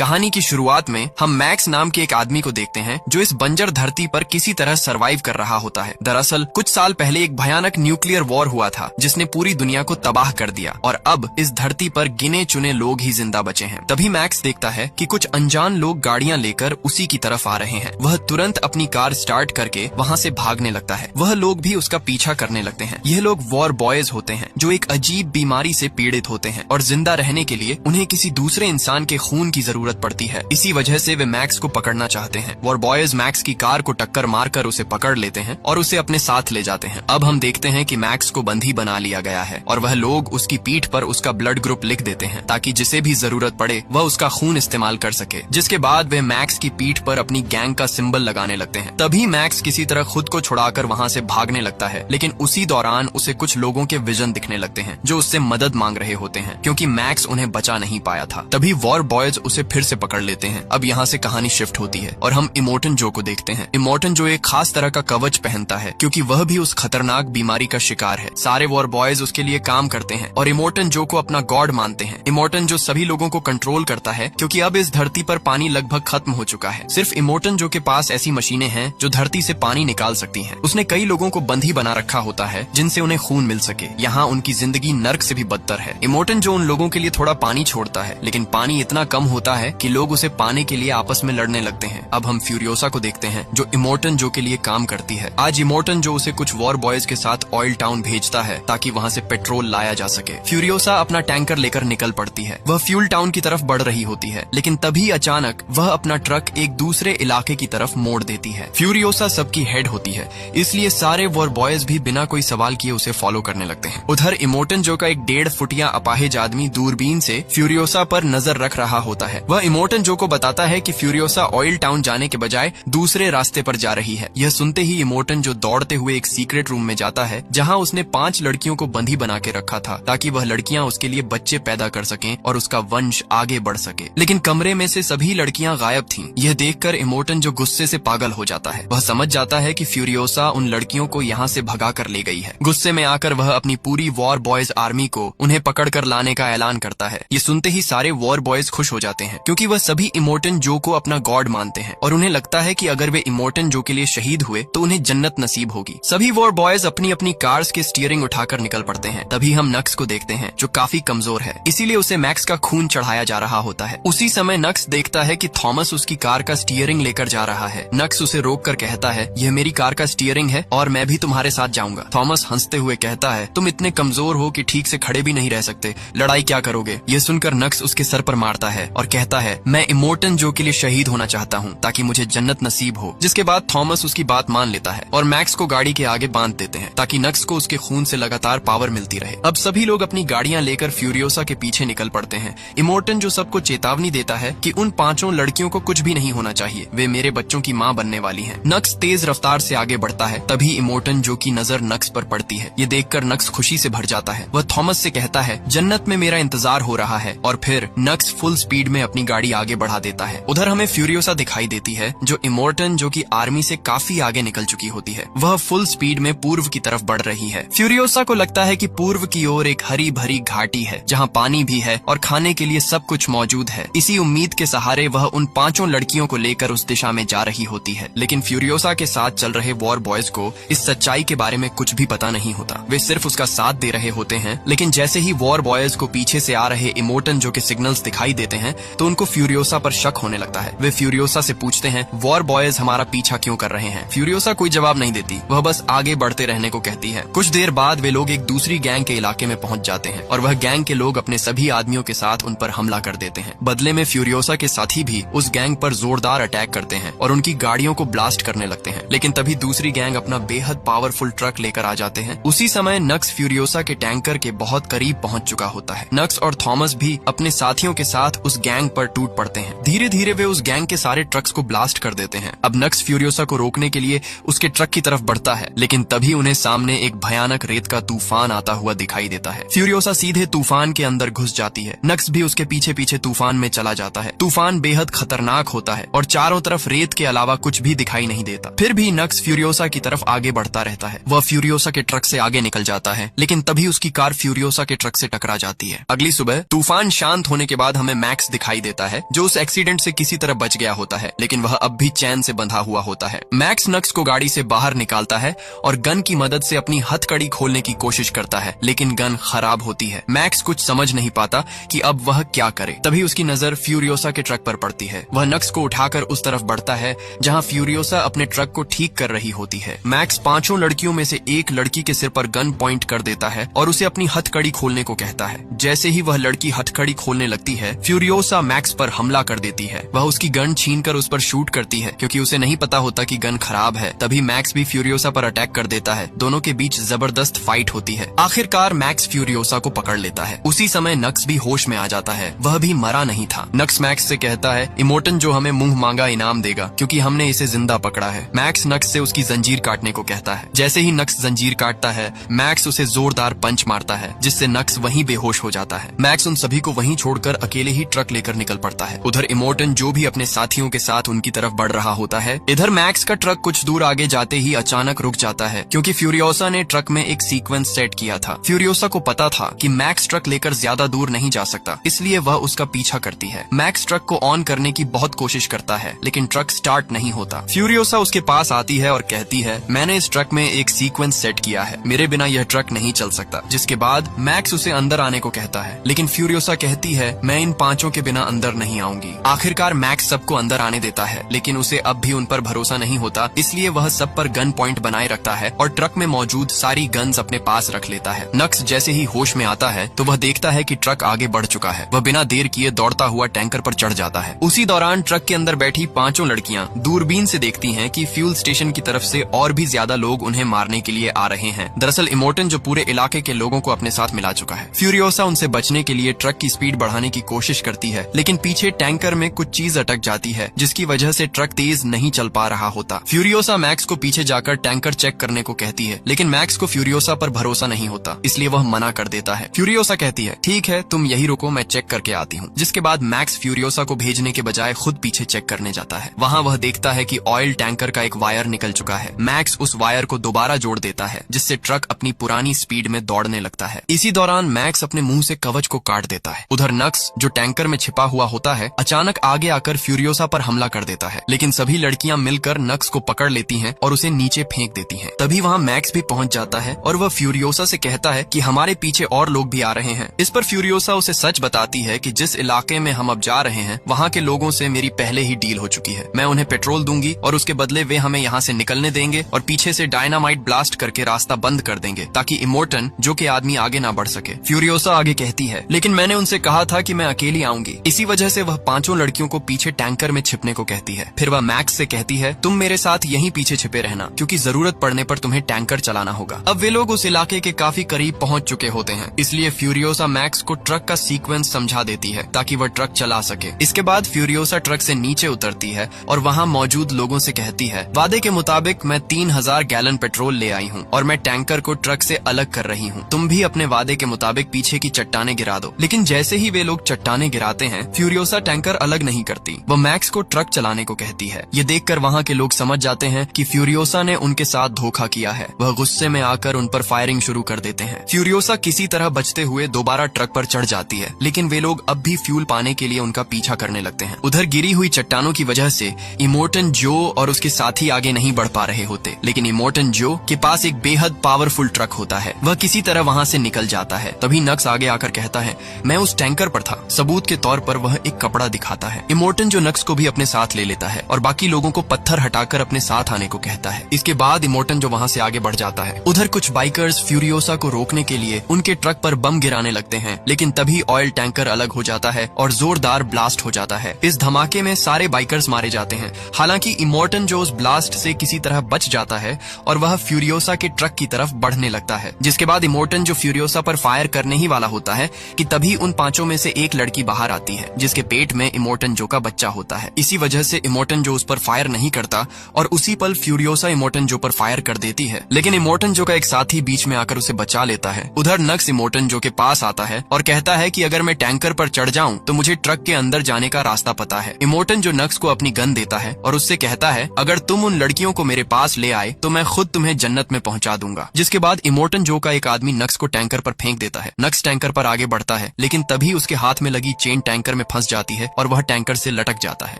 कहानी की शुरुआत में हम मैक्स नाम के एक आदमी को देखते हैं जो इस बंजर धरती पर किसी तरह सरवाइव कर रहा होता है। दरअसल कुछ साल पहले एक भयानक न्यूक्लियर वॉर हुआ था जिसने पूरी दुनिया को तबाह कर दिया और अब इस धरती पर गिने चुने लोग ही जिंदा बचे हैं। तभी मैक्स देखता है कि कुछ अनजान लोग गाड़ियां लेकर उसी की तरफ आ रहे हैं। वह तुरंत अपनी कार स्टार्ट करके वहां से भागने लगता है। वह लोग भी उसका पीछा करने लगते हैं। यह लोग वॉर बॉयज होते हैं जो एक अजीब बीमारी से पीड़ित होते हैं और जिंदा रहने के लिए उन्हें किसी दूसरे इंसान के खून की जरूरत पड़ती है। इसी वजह से वे मैक्स को पकड़ना चाहते हैं। वॉर बॉयज मैक्स की कार को टक्कर मारकर उसे पकड़ लेते हैं और उसे अपने साथ ले जाते हैं। अब हम देखते हैं कि मैक्स को बंदी बना लिया गया है और वह लोग उसकी पीठ पर उसका ब्लड ग्रुप लिख देते हैं ताकि जिसे भी जरूरत पड़े वह उसका खून इस्तेमाल कर सके। जिसके बाद वे मैक्स की पीठ पर अपनी गैंग का सिंबल लगाने लगते हैं। तभी मैक्स किसी तरह खुद को छुड़ाकर वहाँ से भागने लगता है, लेकिन उसी दौरान उसे कुछ लोगों के विजन दिखने लगते हैं जो उससे मदद मांग रहे होते हैं क्योंकि मैक्स उन्हें बचा नहीं पाया था। तभी वॉर बॉयज उसे फिर से पकड़ लेते हैं। अब यहाँ से कहानी शिफ्ट होती है और हम इमोर्टन जो को देखते हैं। इमोर्टन जो एक खास तरह का कवच पहनता है क्योंकि वह भी उस खतरनाक बीमारी का शिकार है। सारे वॉर बॉयज उसके लिए काम करते हैं और इमोर्टन जो को अपना गॉड मानते हैं। इमोर्टन जो सभी लोगों को कंट्रोल करता है क्योंकि अब इस धरती पर पानी लगभग खत्म हो चुका है। सिर्फ इमोर्टन जो के पास ऐसी मशीनें हैं जो धरती से पानी निकाल सकती हैं। उसने कई लोगों को बंधी बना रखा होता है जिनसे उन्हें खून मिल सके। यहाँ उनकी जिंदगी नर्क से भी बदतर है। इमोर्टन जो उन लोगों के लिए थोड़ा पानी छोड़ता है, लेकिन पानी इतना कम होता है कि लोग उसे पाने के लिए आपस में लड़ने लगते हैं। अब हम फ्यूरियोसा को देखते हैं जो इमोर्टन जो के लिए काम करती है। आज इमोर्टन जो उसे कुछ वॉर बॉयज के साथ ऑयल टाउन भेजता है ताकि वहाँ से पेट्रोल लाया जा सके। फ्यूरियोसा अपना टैंकर लेकर निकल पड़ती है। वह फ्यूल टाउन की तरफ बढ़ रही होती है, लेकिन तभी अचानक वह अपना ट्रक एक दूसरे इलाके की तरफ मोड़ देती है। फ्यूरियोसा सबकी हेड होती है, इसलिए सारे वॉर बॉयज भी बिना कोई सवाल किए उसे फॉलो करने लगते हैं। उधर इमोर्टन जो का एक 1.5 फुटिया अपाहिज आदमी दूरबीन से फ्यूरियोसा पर नजर रख रहा होता है। वह इमोर्टन जो को बताता है कि फ्यूरियोसा ऑयल टाउन जाने के बजाय दूसरे रास्ते पर जा रही है। यह सुनते ही इमोर्टन जो दौड़ते हुए एक सीक्रेट रूम में जाता है जहां उसने 5 लड़कियों को बंधी बना के रखा था ताकि वह लड़कियां उसके लिए बच्चे पैदा कर सकें और उसका वंश आगे बढ़ सके। लेकिन कमरे में से सभी लड़कियां गायब थीं। यह देखकर इमोर्टन जो गुस्से से पागल हो जाता है। वह समझ जाता है कि फ्यूरियोसा उन लड़कियों को यहाँ से भगा कर ले गई है। गुस्से में आकर वह अपनी पूरी वॉर बॉयज आर्मी को उन्हें पकड़ कर लाने का ऐलान करता है। ये सुनते ही सारे वॉर बॉयज खुश हो जाते हैं क्योंकि वह सभी इमोर्टन जो को अपना गॉड मानते हैं और उन्हें लगता है कि अगर वे इमोर्टन जो के लिए शहीद हुए तो उन्हें जन्नत नसीब होगी। सभी वॉर बॉयज अपनी अपनी कार्स के स्टीयरिंग उठाकर निकल पड़ते हैं। तभी हम नक्स को देखते हैं जो काफी कमजोर है, इसीलिए उसे मैक्स का खून चढ़ाया जा रहा होता है। उसी समय नक्स देखता है कि थॉमस उसकी कार का स्टीयरिंग लेकर जा रहा है। नक्स उसे रोक कर कहता है, यह मेरी कार का स्टीयरिंग है और मैं भी तुम्हारे साथ जाऊंगा। थॉमस हंसते हुए कहता है, तुम इतने कमजोर हो कि ठीक से खड़े भी नहीं रह सकते, लड़ाई क्या करोगे? ये सुनकर नक्स उसके सर पर मारता है और कहता है, मैं इमोर्टन जो के लिए शहीद होना चाहता हूँ ताकि मुझे जन्नत नसीब हो। जिसके बाद थॉमस उसकी बात मान लेता है और मैक्स को गाड़ी के आगे बांध देते हैं ताकि नक्स को उसके खून से लगातार पावर मिलती रहे। अब सभी लोग अपनी गाड़ियां लेकर फ्यूरियोसा के पीछे निकल पड़ते हैं। इमोर्टन जो सबको चेतावनी देता है कि उन 5 लड़कियों को कुछ भी नहीं होना चाहिए, वे मेरे बच्चों की माँ बनने वाली हैं। नक्स तेज रफ्तार से आगे बढ़ता है। तभी इमोर्टन जो की नजर नक्स पर पड़ती है। ये देखकर नक्स खुशी से भर जाता है। वह थॉमस से कहता है, जन्नत में मेरा इंतजार हो रहा है और फिर नक्स फुल स्पीड में अपनी गाड़ी आगे बढ़ा देता है। उधर हमें फ्यूरियोसा दिखाई देती है जो इमोर्टन जो की आर्मी से काफी आगे निकल चुकी होती है। वह फुल स्पीड में पूर्व की तरफ बढ़ रही है। फ्यूरियोसा को लगता है कि पूर्व की ओर एक हरी भरी घाटी है जहाँ पानी भी है और खाने के लिए सब कुछ मौजूद है। इसी उम्मीद के सहारे वह उन 5 लड़कियों को लेकर उस दिशा में जा रही होती है। लेकिन फ्यूरियोसा के साथ चल रहे वॉर बॉयज को इस सच्चाई के बारे में कुछ भी पता नहीं होता। वे सिर्फ उसका साथ दे रहे होते हैं। लेकिन जैसे ही वॉर बॉयज को पीछे से आ रहे इमोर्टन जो के सिग्नल्स दिखाई देते हैं तो उनको फ्यूरियोसा पर शक होने लगता है। वे फ्यूरियोसा से पूछते हैं, वॉर बॉयज हमारा पीछा क्यों कर रहे हैं? फ्यूरियोसा कोई जवाब नहीं देती, वह बस आगे बढ़ते रहने को कहती है। कुछ देर बाद वे लोग एक दूसरी गैंग के इलाके में पहुंच जाते हैं और वह गैंग के लोग अपने सभी आदमियों के साथ उन पर हमला कर देते हैं। बदले में फ्यूरियोसा के साथी भी उस गैंग पर जोरदार अटैक करते हैं और उनकी गाड़ियों को ब्लास्ट करने लगते हैं। लेकिन तभी दूसरी गैंग अपना बेहद पावरफुल ट्रक लेकर आ जाते हैं। उसी समय नक्स फ्यूरियोसा के टैंकर के बहुत करीब पहुंच चुका होता है। नक्स और थॉमस भी अपने साथियों के साथ उस गैंग पर टूट पड़ते हैं। धीरे धीरे वे उस गैंग के सारे ट्रक्स को ब्लास्ट कर देते हैं। अब नक्स फ्यूरियोसा को रोकने के लिए उसके ट्रक की तरफ बढ़ता है, लेकिन तभी उन्हें सामने एक भयानक रेत का तूफान आता हुआ दिखाई देता है। फ्यूरियोसा सीधे तूफान के अंदर घुस जाती है। नक्स भी उसके पीछे पीछे तूफान में चला जाता है। तूफान बेहद खतरनाक होता है और चारों तरफ रेत के अलावा कुछ भी दिखाई नहीं देता। फिर भी नक्स फ्यूरियोसा की तरफ आगे बढ़ता रहता है। वह फ्यूरियोसा के ट्रक से आगे निकल जाता है, लेकिन तभी उसकी कार फ्यूरियोसा के ट्रक से टकरा जाती है। अगली सुबह तूफान शांत होने के बाद हमें मैक्स दिखाई देता है, जो उस एक्सीडेंट से किसी तरह बच गया होता है, लेकिन वह अब भी चैन से बंधा हुआ होता है। मैक्स नक्स को गाड़ी से बाहर निकालता है और गन की मदद से अपनी हथकड़ी खोलने की कोशिश करता है, लेकिन गन खराब होती है। मैक्स कुछ समझ नहीं पाता कि अब वह क्या करे। तभी उसकी नजर फ्यूरियोसा के ट्रक पर पड़ती है। वह नक्स को उठाकर उस तरफ बढ़ता है जहां फ्यूरियोसा अपने ट्रक को ठीक कर रही होती है। मैक्स पांचों लड़कियों में से एक लड़की के सिर पर गन पॉइंट कर देता है और उसे अपनी हथकड़ी खोलने को कहता है। जैसे ही वह लड़की हथकड़ी खोलने लगती है, फ्यूरियोसा मैक्स पर हमला कर देती है। वह उसकी गन छीनकर उस पर शूट करती है, क्योंकि उसे नहीं पता होता कि गन खराब है। तभी मैक्स भी फ्यूरियोसा पर अटैक कर देता है। दोनों के बीच जबरदस्त फाइट होती है। आखिरकार मैक्स फ्यूरियोसा को पकड़ लेता है। उसी समय नक्स भी होश में आ जाता है। वह भी मरा नहीं था। नक्स मैक्स से कहता है, इमोटन जो हमें मुंह मांगा इनाम देगा, क्योंकि हमने इसे जिंदा पकड़ा है। मैक्स नक्स से उसकी जंजीर काटने को कहता है। जैसे ही नक्स जंजीर काटता है, मैक्स उसे जोरदार पंच मारता है, जिससे नक्स वहीं बेहोश हो जाता है। मैक्स उन सभी को वहीं छोड़कर अकेले ही ट्रक लेकर निकल पड़ता है। उधर इमोटन जो भी अपने साथियों के साथ उनकी तरफ बढ़ रहा होता है। इधर मैक्स का ट्रक कुछ दूर आगे जाते ही अचानक रुक जाता है, क्योंकि फ्यूरियोसा ने ट्रक में एक सीक्वेंस सेट किया था। फ्यूरियोसा को पता था कि मैक्स ट्रक लेकर ज्यादा दूर नहीं जा सकता, इसलिए वह उसका पीछा करती है। मैक्स ट्रक को ऑन करने की बहुत कोशिश करता है, लेकिन ट्रक स्टार्ट नहीं होता। फ्यूरियोसा उसके पास आती है और कहती है, मैंने इस ट्रक में एक सीक्वेंस सेट किया है, मेरे बिना यह ट्रक नहीं चल सकता। जिसके बाद मैक्स उसे अंदर आने को कहता है, लेकिन फ्यूरियोसा कहती है, मैं इन पांचों के बिना अंदर नहीं आऊंगी। आखिरकार मैक्स सबको अंदर आने देता है, लेकिन उसे अब भी उन पर भरोसा नहीं होता, इसलिए वह सब पर गन पॉइंट बनाए रखता है और ट्रक में मौजूद सारी गन्स अपने पास रख लेता है। नक्स जैसे ही होश में आता है तो वह देखता है कि ट्रक आगे बढ़ चुका है। वह बिना देर किए दौड़ता हुआ टैंकर पर चढ़ जाता है। उसी दौरान ट्रक के अंदर बैठी पांचों लड़कियां दूरबीन से देखती हैं कि फ्यूल स्टेशन की तरफ से और भी ज्यादा लोग उन्हें मारने के लिए आ रहे हैं। दरअसल इमोटन जो पूरे इलाके के लोगों को अपने साथ मिला चुका है। फ्यूरियोसा उनसे बचने के लिए ट्रक की स्पीड बढ़ाने की कोशिश करती है, लेकिन पीछे टैंकर में कुछ चीज अटक जाती है, जिसकी वजह से ट्रक तेज नहीं चल पा रहा होता। फ्यूरियोसा मैक्स को पीछे जाकर टैंकर चेक करने को कहती है, लेकिन मैक्स को फ्यूरियोसा पर भरोसा नहीं होता, इसलिए वह मना कर देता है। फ्यूरियोसा कहती है, ठीक है, तुम यही रुको, मैं चेक करके आती हूँ। जिसके बाद मैक्स फ्यूरियोसा को भेजने के बजाय खुद पीछे चेक करने जाता है। वहाँ वह देखता है कि ऑयल टैंकर का एक वायर निकल चुका है। मैक्स उस वायर को दोबारा जोड़ देता है, जिससे ट्रक अपनी पुरानी स्पीड में दौड़ने लगता है। इसी दौरान मैक्स अपने मुंह से कवच को काट देता है। उधर नक्स जो टैंकर में छिपा हुआ होता है, अचानक आगे आकर फ्यूरियोसा पर हमला कर देता है, लेकिन सभी लड़कियां मिलकर नक्स को पकड़ लेती हैं और उसे नीचे फेंक देती हैं। तभी वहाँ मैक्स भी पहुंच जाता है और वह फ्यूरियोसा से कहता है कि हमारे पीछे और लोग भी आ रहे हैं। इस पर फ्यूरियोसा उसे सच बताती है कि जिस इलाके में हम अब जा रहे हैं, वहाँ के लोगों से मेरी पहले ही डील हो चुकी है। मैं उन्हें पेट्रोल दूंगी और उसके बदले वे हमें यहाँ से निकलने देंगे और पीछे से डायनामाइट ब्लास्ट करके रास्ता बंद कर देंगे, ताकि इमोटन जो के आदमी आगे ना बढ़ सके। फ्यूरियोसा आगे कहती है, लेकिन मैंने उनसे कहा था कि मैं अकेली आऊंगी। इसी वजह से वह पांचों लड़कियों को पीछे टैंकर में छिपने को कहती है। फिर वह मैक्स से कहती है, तुम मेरे साथ यहीं पीछे छिपे रहना, क्योंकि जरूरत पड़ने पर तुम्हें टैंकर चलाना होगा। अब वे लोग उस इलाके के काफी करीब पहुंच चुके होते हैं, इसलिए फ्यूरियोसा मैक्स को ट्रक का सीक्वेंस समझा देती है ताकि वह ट्रक चला सके। इसके बाद फ्यूरियोसा ट्रक से नीचे उतरती है और वहाँ मौजूद लोगों से कहती है, वादे के मुताबिक मैं 3000 गैलन पेट्रोल ले आई हूँ और मैं टैंकर को ट्रक से अलग कर रही हूँ। तुम भी अपने वादे के मुताबिक पीछे की चट्टाने गिरा दो। लेकिन जैसे ही वे लोग चट्टाने गिराते हैं, फ्यूरियोसा टैंकर अलग नहीं करती। वह मैक्स को ट्रक चलाने को कहती है। ये देखकर वहाँ के लोग समझ जाते हैं कि फ्यूरियोसा ने उनके साथ धोखा किया है। वह गुस्से में आकर उन पर फायरिंग शुरू कर देते हैं। फ्यूरियोसा किसी तरह बचते हुए दोबारा ट्रक पर चढ़ जाती है, लेकिन वे लोग अब भी फ्यूल पाने के लिए उनका पीछा करने लगते हैं। उधर गिरी हुई चट्टानों की वजह से इमोटन जो और उसके साथी आगे नहीं बढ़ पा रहे होते, लेकिन इमोटन जो के पास एक बेहद पावरफुल ट्रक होता है। वह किसी तरह वहाँ से निकल जाता है। तभी नक्स आगे आकर कहता है, मैं उस टैंकर पर था। सबूत के तौर पर वह एक कपड़ा दिखाता है। इमोटन जो नक्स को भी अपने साथ ले लेता है और बाकी लोगों को पत्थर हटाकर अपने साथ आने को कहता है। इसके बाद इमोटन जो वहाँ से आगे बढ़ जाता है। उधर कुछ बाइकर्स फ्यूरियोसा को रोकने के लिए उनके ट्रक पर बम गिराने लगते हैं, लेकिन तभी ऑयल टैंकर अलग हो जाता है और जोरदार ब्लास्ट हो जाता है। इस धमाके में सारे बाइकर्स मारे जाते हैं। हालांकि इमोटन जो उस ब्लास्ट से किसी तरह बच जाता है और वह फ्यूरियोसा के ट्रक की तरफ बढ़ने लगता है। जिसके बाद इमोटन जो फ्यूरियोसा पर फायर करने ही वाला होता है कि तभी उन पांचों में से एक लड़की बाहर आती है, जिसके पेट में इमोटन जो का बच्चा होता है। इसी वजह से इमोटन जो उस पर फायर नहीं करता और उसी पल फ्यूरियोसा इमोटन जो पर फायर कर देती है, लेकिन इमोटन जो का एक साथी बीच में आकर उसे बचा लेता है। उधर नक्स इमोटन जो के पास आता है और कहता है कि अगर मैं टैंकर पर चढ़ जाऊं तो मुझे ट्रक के अंदर जाने का रास्ता पता है। इमोटन जो नक्स को अपनी गन देता है और उससे कहता है, अगर तुम उन लड़कियों को मेरे पास ले आए तो मैं खुद तुम्हें जन्नत में पहुंचा दूंगा। जिसके बाद इमोटन जो का एक आदमी नक्स को टैंकर पर फेंक देता है। नक्स टैंकर पर आगे बढ़ता है, लेकिन तभी उसके हाथ में लगी चेन टैंकर टैंकर में फंस जाती है और वह टैंकर से लटक जाता है।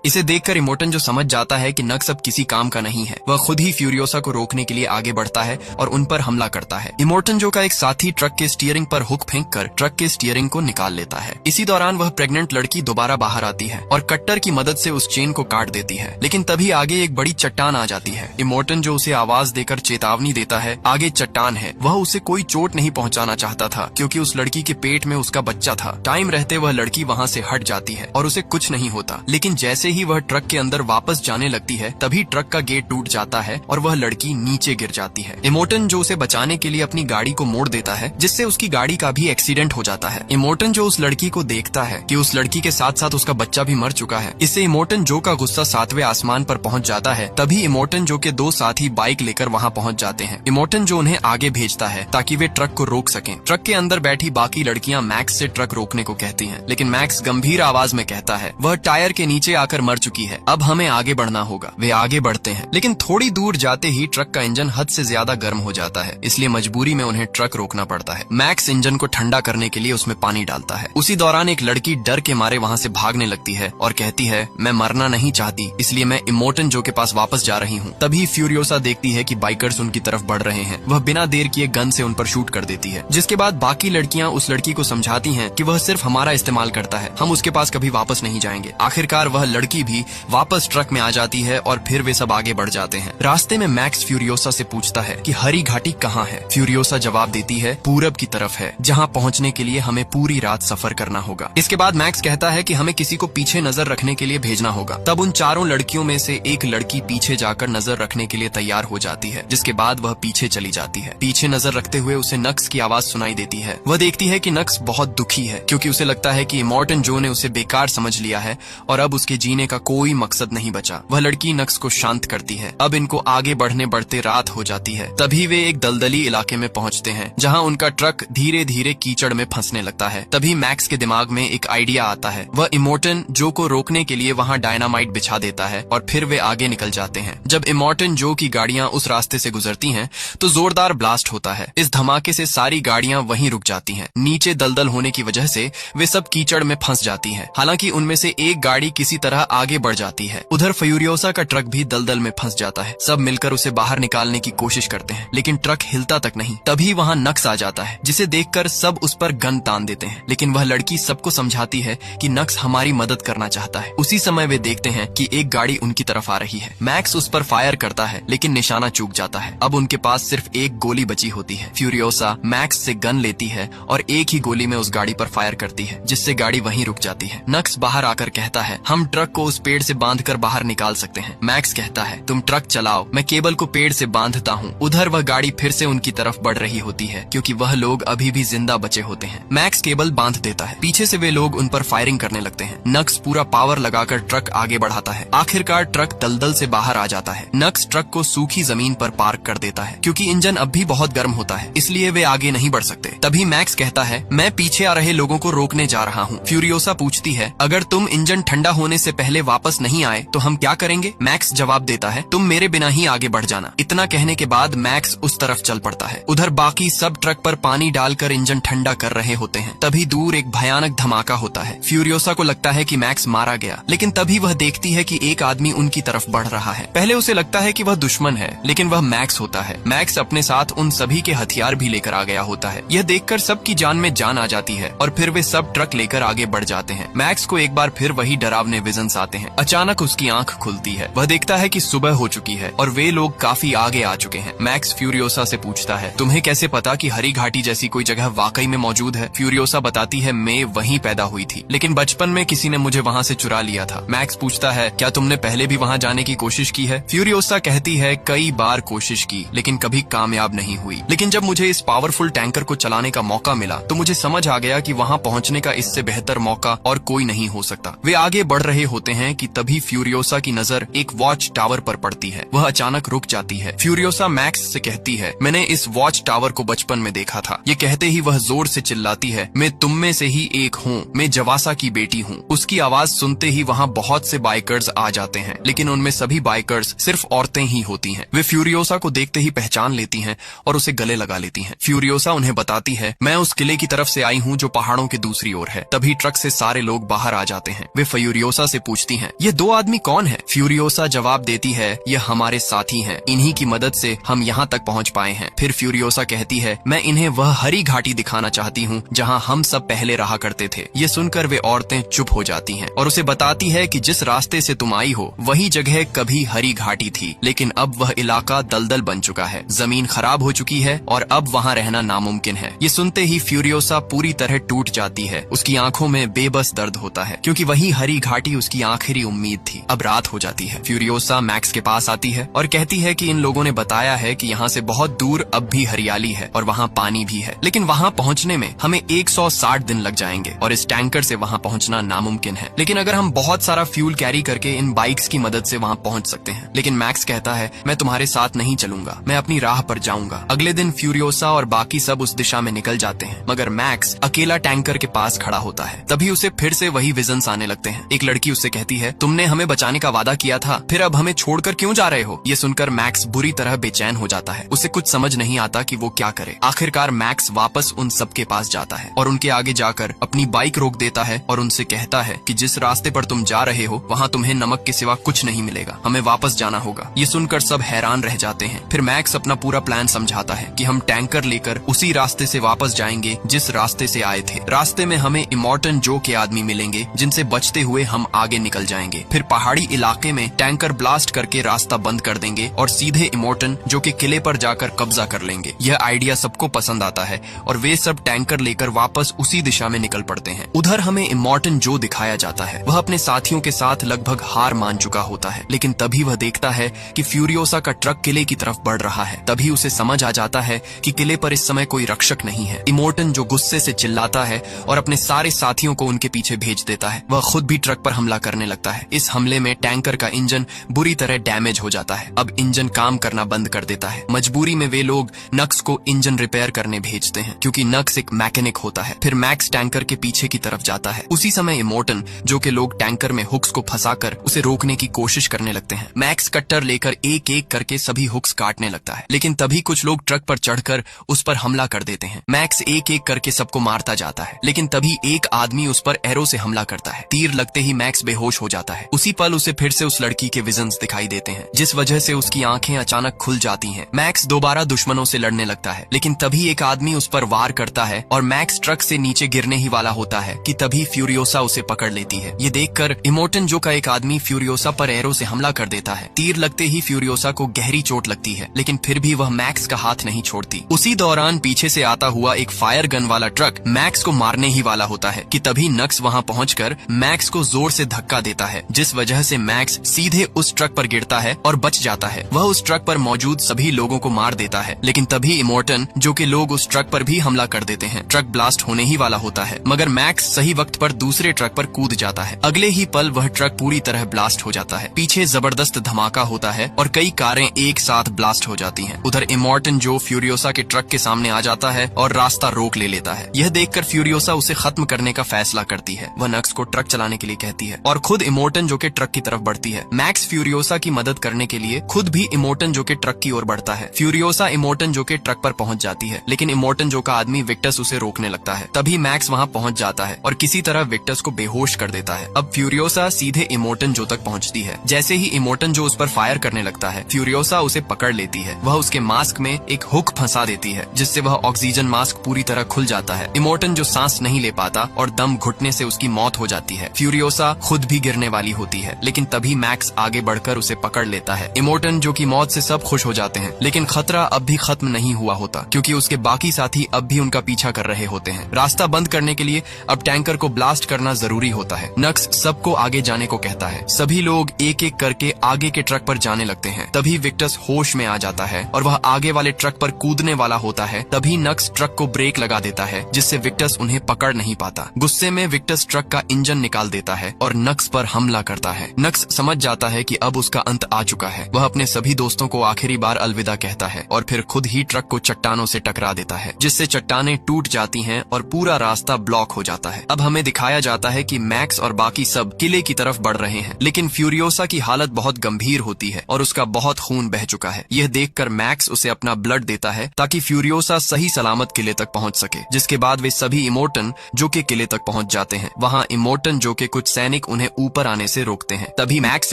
इसे देखकर इमोर्टन जो समझ जाता है कि नक्स अब किसी काम का नहीं है, वह खुद ही फ्यूरियोसा को रोकने के लिए आगे बढ़ता है और उन पर हमला करता है। इमोर्टन जो का एक साथी ट्रक के स्टीयरिंग पर हुक फेंक कर ट्रक के स्टीयरिंग को निकाल लेता है। इसी दौरान वह प्रेग्नेंट लड़की दोबारा बाहर आती है और कट्टर की मदद से उस चेन को काट देती है, लेकिन तभी आगे एक बड़ी चट्टान आ जाती है। इमोर्टन जो उसे आवाज देकर चेतावनी देता है आगे चट्टान है, वह उसे कोई चोट नहीं पहुंचाना चाहता था क्योंकि उस लड़की के पेट में उसका बच्चा था। टाइम रहते वह लड़की वहां से हट जाती है और उसे कुछ नहीं होता, लेकिन जैसे ही वह ट्रक के अंदर वापस जाने लगती है तभी ट्रक का गेट टूट जाता है और वह लड़की नीचे गिर जाती है। इमोर्टन जो उसे बचाने के लिए अपनी गाड़ी को मोड़ देता है, जिससे उसकी गाड़ी का भी एक्सीडेंट हो जाता है। इमोर्टन जो उस लड़की को देखता है कि उस लड़की के साथ साथ उसका बच्चा भी मर चुका है, इससे इमोर्टन जो का गुस्सा 7वें आसमान पर पहुंच जाता है। तभी इमोर्टन जो के 2 साथी बाइक लेकर वहां पहुंच जाते हैं। इमोर्टन जो उन्हें आगे भेजता है ताकि वे ट्रक को रोक सकें। ट्रक के अंदर बैठी बाकी लड़कियां मैक्स से ट्रक रोकने को कहती हैं, लेकिन मैक्स गंभीर आवाज में कहता है वह टायर के नीचे आकर मर चुकी है, अब हमें आगे बढ़ना होगा। वे आगे बढ़ते हैं, लेकिन थोड़ी दूर जाते ही ट्रक का इंजन हद से ज्यादा गर्म हो जाता है, इसलिए मजबूरी में उन्हें ट्रक रोकना पड़ता है। मैक्स इंजन को ठंडा करने के लिए उसमें पानी डालता है। उसी दौरान एक लड़की डर के मारे वहां से भागने लगती है और कहती है मैं मरना नहीं चाहती, इसलिए मैं इमोर्टन जो के पास वापस जा रही हूँ। तभी फ्यूरियोसा देखती है कि बाइकर्स उनकी तरफ बढ़ रहे हैं, वह बिना देर किए गन से उन पर शूट कर देती है, जिसके बाद बाकी लड़कियां उस लड़की को समझाती हैं कि वह सिर्फ हमारा इस्तेमाल करता है, हम उसके पास कभी वापस नहीं जाएंगे। आखिरकार वह लड़की भी वापस ट्रक में आ जाती है और फिर वे सब आगे बढ़ जाते हैं। रास्ते में मैक्स फ्यूरियोसा से पूछता है कि हरी घाटी कहाँ है। फ्यूरियोसा जवाब देती है पूरब की तरफ है, जहाँ पहुँचने के लिए हमें पूरी रात सफर करना होगा। इसके बाद मैक्स कहता है कि हमें किसी को पीछे नजर रखने के लिए भेजना होगा। तब उन चारों लड़कियों में से एक लड़की पीछे जाकर नजर रखने के लिए तैयार हो जाती है, जिसके बाद वह पीछे चली जाती है। पीछे नजर रखते हुए उसे नक्स की आवाज सुनाई देती है। वह देखती है कि नक्स बहुत दुखी है क्योंकि उसे लगता है कि इमोर्टन जो ने उसे बेकार समझ लिया है और अब उसके जीने का कोई मकसद नहीं बचा। वह लड़की नक्स को शांत करती है। अब इनको आगे बढ़ने बढ़ते रात हो जाती है। तभी वे एक दलदली इलाके में पहुंचते हैं जहां उनका ट्रक धीरे धीरे कीचड़ में फंसने लगता है। तभी मैक्स के दिमाग में एक आइडिया आता है। वह इमोर्टन जो को रोकने के लिए वहां डायनामाइट बिछा देता है और फिर वे आगे निकल जाते हैं। जब इमोर्टन जो की गाड़ियां उस रास्ते से गुजरती हैं तो जोरदार ब्लास्ट होता है। इस धमाके से सारी गाड़ियां वहीं रुक जाती हैं। नीचे दलदल होने की वजह से वे सब कीचड़ में फंस जाती हैं। हालांकि उनमें से एक गाड़ी किसी तरह आगे बढ़ जाती है। उधर फ्यूरियोसा का ट्रक भी दलदल में फंस जाता है। सब मिलकर उसे बाहर निकालने की कोशिश करते हैं, लेकिन ट्रक हिलता तक नहीं। तभी वहां नक्स आ जाता है, जिसे देखकर सब उस पर गन तान देते हैं, लेकिन वह लड़की सबको समझाती है कि नक्स हमारी मदद करना चाहता है। उसी समय वे देखते हैं कि एक गाड़ी उनकी तरफ आ रही है। मैक्स उस पर फायर करता है, लेकिन निशाना चूक जाता है। अब उनके पास सिर्फ एक गोली बची होती है। फ्यूरियोसा मैक्स से गन लेती है और एक ही गोली में उस गाड़ी पर फायर करती है, जिससे गाड़ी वहीं रुक जाती है। नक्स बाहर आकर कहता है हम ट्रक को उस पेड़ से बांधकर बाहर निकाल सकते हैं। मैक्स कहता है तुम ट्रक चलाओ, मैं केबल को पेड़ से बांधता हूँ। उधर वह गाड़ी फिर से उनकी तरफ बढ़ रही होती है क्योंकि वह लोग अभी भी जिंदा बचे होते हैं। मैक्स केबल बांध देता है। पीछे से वे लोग उन पर फायरिंग करने लगते हैं। नक्स पूरा पावर लगाकर ट्रक आगे बढ़ाता है। आखिरकार ट्रक दलदल से बाहर आ जाता है। नक्स ट्रक को सूखी जमीन पर पार्क कर देता है। क्योंकि इंजन अब भी बहुत गर्म होता है, इसलिए वे आगे नहीं बढ़ सकते। तभी मैक्स कहता है मैं पीछे आ रहे लोगों को रोकने जा रहा हूँ। फ्यूरियोसा पूछती है अगर तुम इंजन ठंडा होने से पहले वापस नहीं आए तो हम क्या करेंगे। मैक्स जवाब देता है तुम मेरे बिना ही आगे बढ़ जाना। इतना कहने के बाद मैक्स उस तरफ चल पड़ता है। उधर बाकी सब ट्रक पर पानी डालकर इंजन ठंडा कर रहे होते हैं। तभी दूर एक भयानक धमाका होता है। फ्यूरियोसा को लगता है कि मैक्स मारा गया, लेकिन तभी वह देखती है कि एक आदमी उनकी तरफ बढ़ रहा है। पहले उसे लगता है कि वह दुश्मन है, लेकिन वह मैक्स होता है। मैक्स अपने साथ उन सभी के हथियार भी लेकर आ गया होता है। यह देखकर सबकी जान में जान आ जाती है और फिर वे सब ट्रक लेकर आगे बढ़ जाते हैं। मैक्स को एक बार फिर वही डरावने विजन्स आते हैं। अचानक उसकी आंख खुलती है। वह देखता है कि सुबह हो चुकी है और वे लोग काफी आगे आ चुके हैं। मैक्स फ्यूरियोसा से पूछता है तुम्हें कैसे पता कि हरी घाटी जैसी कोई जगह वाकई में मौजूद है। फ्यूरियोसा बताती है मैं वहीं पैदा हुई थी, लेकिन बचपन में किसी ने मुझे वहाँ से चुरा लिया था। मैक्स पूछता है क्या तुमने पहले भी वहाँ जाने की कोशिश की है। फ्यूरियोसा कहती है कई बार कोशिश की, लेकिन कभी कामयाब नहीं हुई। लेकिन जब मुझे इस पावरफुल टैंकर को चलाने का मौका मिला तो मुझे समझ आ गया कि वहाँ पहुँचने का इससे बेहतर मौका और कोई नहीं हो सकता। वे आगे बढ़ रहे होते हैं कि तभी फ्यूरियोसा की नजर एक वॉच टावर पर पड़ती है। वह अचानक रुक जाती है। फ्यूरियोसा मैक्स से कहती है मैंने इस वॉच टावर को बचपन में देखा था। ये कहते ही वह जोर से चिल्लाती है मैं तुम में से ही एक हूँ, मैं जवासा की बेटी हूँ। उसकी आवाज सुनते ही वहाँ बहुत से बाइकर्स आ जाते हैं, लेकिन उनमें सभी बाइकर्स सिर्फ औरतें ही होती हैं। वे फ्यूरियोसा को देखते ही पहचान लेती हैं और उसे गले लगा लेती हैं। फ्यूरियोसा उन्हें बताती है मैं उस किले की तरफ से आई हूँ जो पहाड़ों के दूसरी ओर है। तभी ट्रक से सारे लोग बाहर आ जाते हैं। वे फ्यूरियोसा से पूछती हैं, ये दो आदमी कौन है? फ्यूरियोसा जवाब देती है, ये हमारे साथी हैं, इन्हीं की मदद से हम यहाँ तक पहुँच पाए हैं। फिर फ्यूरियोसा कहती है, मैं इन्हें वह हरी घाटी दिखाना चाहती हूँ जहाँ हम सब पहले रहा करते थे। ये सुनकर वे औरतें चुप हो जाती हैं और उसे बताती है कि जिस रास्ते से तुम आई हो वही जगह कभी हरी घाटी थी, लेकिन अब वह इलाका दलदल बन चुका है, जमीन खराब हो चुकी है और अब वहाँ रहना नामुमकिन है। ये सुनते ही फ्यूरियोसा पूरी तरह टूट जाती है। उसकी आंखों में बेबस दर्द होता है क्योंकि वही हरी घाटी उसकी आखिरी उम्मीद थी। अब रात हो जाती है। फ्यूरियोसा मैक्स के पास आती है और कहती है कि इन लोगों ने बताया है कि यहाँ से बहुत दूर अब भी हरियाली है और वहाँ पानी भी है, लेकिन वहाँ पहुँचने में हमें 160 दिन लग जाएंगे और इस टैंकर से वहाँ पहुँचना नामुमकिन है। लेकिन अगर हम बहुत सारा फ्यूल कैरी करके इन बाइक्स की मदद से वहाँ पहुँच सकते हैं। लेकिन मैक्स कहता है, मैं तुम्हारे साथ नहीं चलूंगा, मैं अपनी राह पर जाऊंगा। अगले दिन फ्यूरियोसा और बाकी सब उस दिशा में निकल जाते हैं, मगर मैक्स अकेला टैंकर के पास खड़ा होता है। तभी उसे फिर से वही विजन्स आने लगते हैं। एक लड़की उससे कहती है, तुमने हमें बचाने का वादा किया था, फिर अब हमें छोड़कर क्यों जा रहे हो? ये सुनकर मैक्स बुरी तरह बेचैन हो जाता है। उसे कुछ समझ नहीं आता कि वो क्या करे। आखिरकार मैक्स वापस उन सब के पास जाता है और उनके आगे जाकर अपनी बाइक रोक देता है और उनसे कहता है कि जिस रास्ते पर तुम जा रहे हो वहाँ तुम्हें नमक के सिवा कुछ नहीं मिलेगा, हमें वापस जाना होगा। ये सुनकर सब हैरान रह जाते हैं। फिर मैक्स अपना पूरा प्लान समझाता है कि हम टैंकर लेकर उसी रास्ते से वापस जाएंगे जिस रास्ते से आए थे। रास्ते में हमें इमॉर्टन जो के आदमी मिलेंगे जिनसे बचते हुए हम आगे निकल जाएंगे। फिर पहाड़ी इलाके में टैंकर ब्लास्ट करके रास्ता बंद कर देंगे और सीधे इमॉर्टन जो के किले पर जाकर कब्जा कर लेंगे। यह आइडिया सबको पसंद आता है और वे सब टैंकर लेकर वापस उसी दिशा में निकल पड़ते हैं। उधर हमें इमॉर्टन जो दिखाया जाता है वह अपने साथियों के साथ लगभग हार मान चुका होता है, लेकिन तभी वह देखता है कि फ्यूरियोसा का ट्रक किले की तरफ बढ़ रहा है। तभी उसे समझ आ जाता है कि किले पर इस समय कोई रक्षक नहीं है। इमॉर्टन जो गुस्से से चिल्लाता है और अपने सारे साथियों को उनके पीछे भेज देता है। वह खुद भी ट्रक पर हमला करने लगता है। इस हमले में टैंकर का इंजन बुरी तरह डैमेज हो जाता है। अब इंजन काम करना बंद कर देता है। मजबूरी में वे लोग नक्स को इंजन रिपेयर करने भेजते हैं क्योंकि नक्स एक मैकेनिक होता है। फिर मैक्स टैंकर के पीछे की तरफ जाता है। उसी समय इमॉर्टन जो के लोग टैंकर में हुक्स को फंसाकर उसे रोकने की कोशिश करने लगते हैं। मैक्स कट्टर लेकर एक एक करके सभी हुक्स काटने लगता है, लेकिन तभी कुछ लोग ट्रक पर चढ़कर उस पर हमला कर देते हैं। मैक्स एक एक करके सबको मारता जाता है, लेकिन तभी एक आदमी उस पर एरो से हमला करता है। तीर लगते ही मैक्स बेहोश हो जाता है। उसी पल उसे फिर से उस लड़की के विजन्स दिखाई देते हैं, जिस वजह से उसकी आंखें अचानक खुल जाती हैं। मैक्स दोबारा दुश्मनों से लड़ने लगता है, लेकिन तभी एक आदमी उस पर वार करता है और मैक्स ट्रक से नीचे गिरने ही वाला होता है कि तभी फ्यूरियोसा उसे पकड़ लेती है। ये देखकर इमॉर्टन जो का एक आदमी फ्यूरियोसा पर एरो से हमला कर देता है। तीर लगते ही फ्यूरियोसा को गहरी चोट लगती है, लेकिन फिर भी वह मैक्स का हाथ नहीं छोड़ती। उसी दौरान पीछे से आता हुआ एक फायर गन वाला ट्रक मैक्स को मारने ही वाला होता है कि तभी नक्स वहां पहुंचकर मैक्स को जोर से धक्का देता है, जिस वजह से मैक्स सीधे उस ट्रक पर गिरता है और बच जाता है। वह उस ट्रक पर मौजूद सभी लोगों को मार देता है, लेकिन तभी इमॉर्टन जो के लोग उस ट्रक पर भी हमला कर देते हैं। ट्रक ब्लास्ट होने ही वाला होता है, मगर मैक्स सही वक्त पर दूसरे ट्रक पर कूद जाता है। अगले ही पल वह ट्रक पूरी तरह ब्लास्ट हो जाता है। पीछे जबरदस्त धमाका होता है और कई कारें एक साथ ब्लास्ट हो जाती हैं। उधर इमॉर्टन जो फ्यूरियोसा के ट्रक के सामने आ जाता है और रास्ता रोक ले लेता है। यह देखकर फ्यूरियोसा उसे खत्म करने का फैसला करती है। वह नक्स को ट्रक चलाने के लिए कहती है और खुद इमॉर्टन जो के ट्रक की तरफ बढ़ती है। मैक्स फ्यूरियोसा की मदद करने के लिए खुद भी इमॉर्टन जो के ट्रक की ओर बढ़ता है। फ्यूरियोसा इमॉर्टन जो के ट्रक पर पहुंच जाती है, लेकिन इमॉर्टन जो का आदमी विक्टस उसे रोकने लगता है। तभी मैक्स वहां पहुंच जाता है और किसी तरह विक्टस को बेहोश कर देता है। अब फ्यूरियोसा सीधे इमॉर्टन जो तक पहुंचती है। जैसे ही इमॉर्टन जो उस पर फायर करने लगता है, फ्यूरियोसा उसे पकड़ लेती है। वह उसके मास्क में एक हुक फंसा देती है, जिससे वह ऑक्सीजन मास्क पूरी तरह खुल जाता है। इमॉर्टन जो सांस नहीं ले पाता और दम घुटने से उसकी मौत हो जाती है। फ्यूरियोसा खुद भी गिरने वाली होती है, लेकिन तभी मैक्स आगे बढ़कर उसे पकड़ लेता है। इमॉर्टन जो की मौत से सब खुश हो जाते हैं, लेकिन खतरा अब भी खत्म नहीं हुआ होता क्योंकि उसके बाकी साथी अब भी उनका पीछा कर रहे होते हैं। रास्ता बंद करने के लिए अब टैंकर को ब्लास्ट करना जरूरी होता है। नक्स सबको आगे जाने को कहता है। सभी लोग एक एक करके आगे के ट्रक पर जाने लगते हैं। तभी विक्टस होश में आ जाता है और वह आगे वाले ट्रक पर कूदने वाला होता है। तभी नक्स ट्रक को ब्रेक लगा देता है, जिससे विक्टस उन्हें पकड़ नहीं पाता। गुस्से में विक्टस ट्रक का इंजन निकाल देता है और नक्स पर हमला करता है। नक्स समझ जाता है कि अब उसका अंत आ चुका है। वह अपने सभी दोस्तों को आखिरी बार अलविदा कहता है और फिर खुद ही ट्रक को चट्टानों से टकरा देता है, जिससे चट्टानें टूट जाती हैं और पूरा रास्ता ब्लॉक हो जाता है। अब हमें दिखाया जाता है कि मैक्स और बाकी सब किले की तरफ बढ़ रहे हैं, लेकिन फ्यूरियोसा की हालत बहुत गंभीर होती है और उसका बहुत खून बह चुका है। यह देखकर मैक्स उसे अपना ब्लड देता है ताकि फ्यूरियोसा सही सलामत किले तक पहुंच सके, जिसके बाद वे सभी इमॉर्टन जो के किले तक पहुंच पहुंच जाते हैं। वहाँ इमोर्टन जो के कुछ सैनिक उन्हें ऊपर आने से रोकते हैं। तभी मैक्स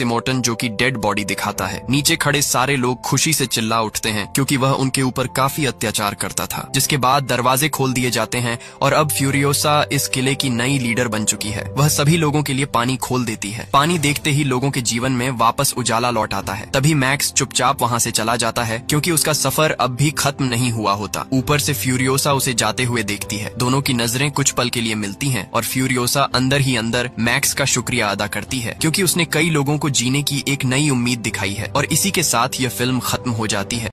इमोर्टन जो की डेड बॉडी दिखाता है। नीचे खड़े सारे लोग खुशी से चिल्ला उठते हैं क्योंकि वह उनके ऊपर काफी अत्याचार करता था। जिसके बाद दरवाजे खोल दिए जाते हैं और अब फ्यूरियोसा इस किले की नई लीडर बन चुकी है। वह सभी लोगों के लिए पानी खोल देती है। पानी देखते ही लोगों के जीवन में वापस उजाला लौट आता है। तभी मैक्स चुपचाप वहाँ से चला जाता है क्योंकि उसका सफर अब भी खत्म नहीं हुआ होता। ऊपर से फ्यूरियोसा उसे जाते हुए देखती है। दोनों की नजरें कुछ पल के लिए मिलती हैं और फ्यूरियोसा अंदर ही अंदर मैक्स का शुक्रिया अदा करती है क्योंकि उसने कई लोगों को जीने की एक नई उम्मीद दिखाई है। और इसी के साथ यह फिल्म खत्म हो जाती है।